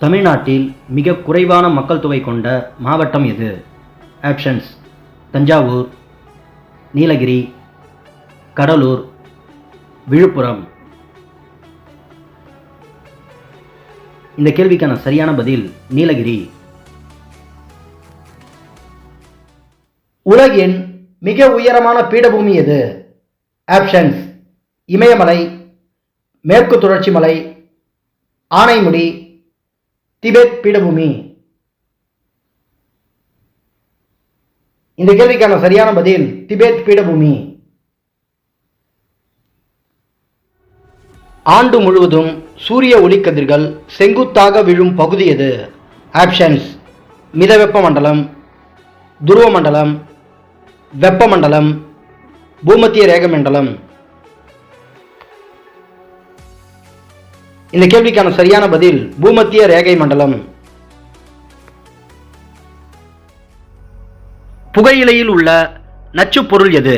தமிழ்நாட்டில் மிக குறைவான மக்கள் தொகை கொண்ட மாவட்டம் எது? ஆப்ஷன்ஸ்: தஞ்சாவூர், நீலகிரி, கடலூர், விழுப்புரம். இந்த கேள்விக்கான சரியான பதில் நீலகிரி. உலகின் மிக உயரமான பீடபூமி எது? ஆப்ஷன்ஸ்: இமயமலை, மேற்கு தொடர்ச்சி மலை, ஆனைமுடி, திபெத் பீடபூமி. இந்த கேள்விக்கான சரியான பதில் திபெத் பீடபூமி. ஆண்டு முழுவதும் சூரிய ஒளிக்கதிர்கள் செங்குத்தாக விழும் பகுதி எது? ஆப்ஷன்ஸ்: மிதவெப்ப மண்டலம், துருவ மண்டலம், வெப்பமண்டலம், பூமத்திய ரேகை மண்டலம். இந்த கேள்விக்கான சரியான பதில் பூமத்திய ரேகை மண்டலம். புகையிலையில் உள்ள நச்சுப் பொருள் எது?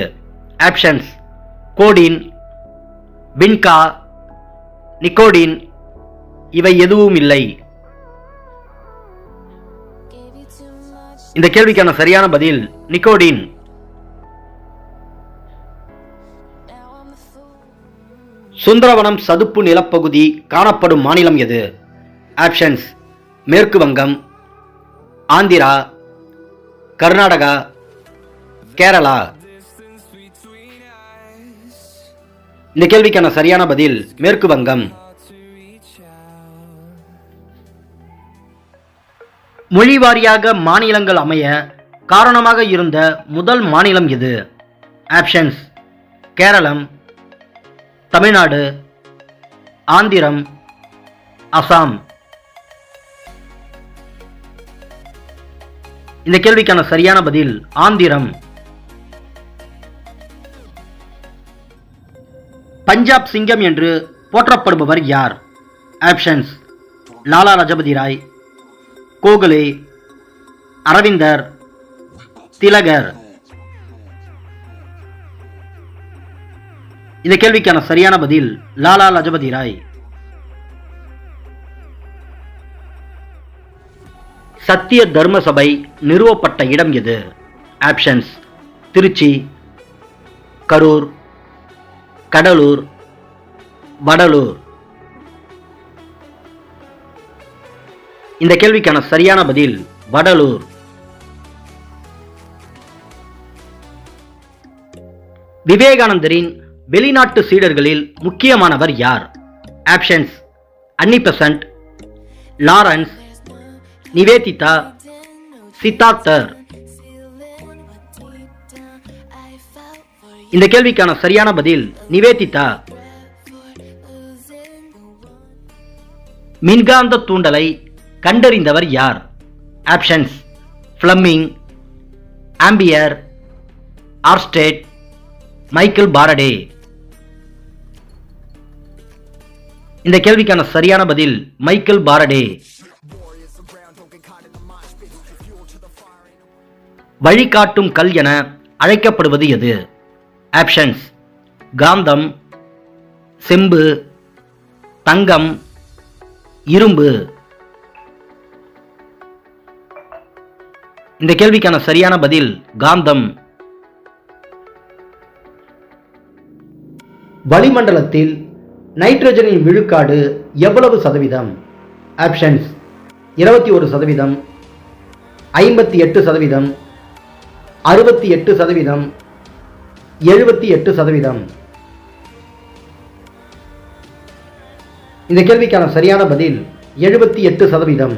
Options: கோடின், vinca, nicotine. இவை எதுவும் இல்லை. இந்த கேள்விக்கான சரியான பதில் நிக்கோடின். சுந்தரவனம் சதுப்பு நிலப்பகுதி காணப்படும் மாநிலம் எது? ஆப்ஷன்ஸ்: மேற்கு வங்கம், ஆந்திரா, கர்நாடகா, கேரளா. இந்த கேள்விக்கான சரியான பதில் மேற்கு வங்கம். மொழிவாரியாக மாநிலங்கள் அமைய காரணமாக இருந்த முதல் மாநிலம் எது? ஆப்ஷன்ஸ்: கேரளம், தமிழ்நாடு, ஆந்திரம், அசாம். இந்த கேள்விக்கான சரியான பதில் ஆந்திரம். பஞ்சாப் சிங்கம் என்று போற்றப்படுபவர் யார்? ஆப்ஷன்ஸ்: லாலா லஜபதி ராய், கோகலே, அரவிந்தர், திலகர். இந்த கேள்விக்கான சரியான பதில் லாலா லஜபதி ராய். சத்திய தர்ம சபை நிறுவப்பட்ட இடம் எது? ஆப்ஷன்ஸ்: திருச்சி, கரூர், கடலூர், வடலூர். இந்த கேள்விக்கான சரியான பதில் வடலூர். விவேகானந்தரின் வெளிநாட்டு சீடர்களில் முக்கியமானவர் யார்? Options: Annie Besant, Lawrence, Nivedita, சித்தார்த்தர். இந்த கேள்விக்கான சரியான பதில் நிவேதிதா. மின்காந்த தூண்டலை கண்டறிந்தவர் யார்? Options: Fleming, Ampere, Oersted, Michael Faraday. இந்த கேள்விக்கான சரியான பதில் மைக்கேல் பாரடே. வழிகாட்டும் கல் என அழைக்கப்படுவது எது? ஆப்ஷன்ஸ்: காந்தம், செம்பு, தங்கம், இரும்பு. இந்த கேள்விக்கான சரியான பதில் காந்தம். வளிமண்டலத்தில் நைட்ரஜனின் விழுக்காடு எவ்வளவு சதவீதம்? ஆப்ஷன்ஸ்: 21%, 58%, 68%, 78%. இந்த கேள்விக்கான சரியான பதில் 78%.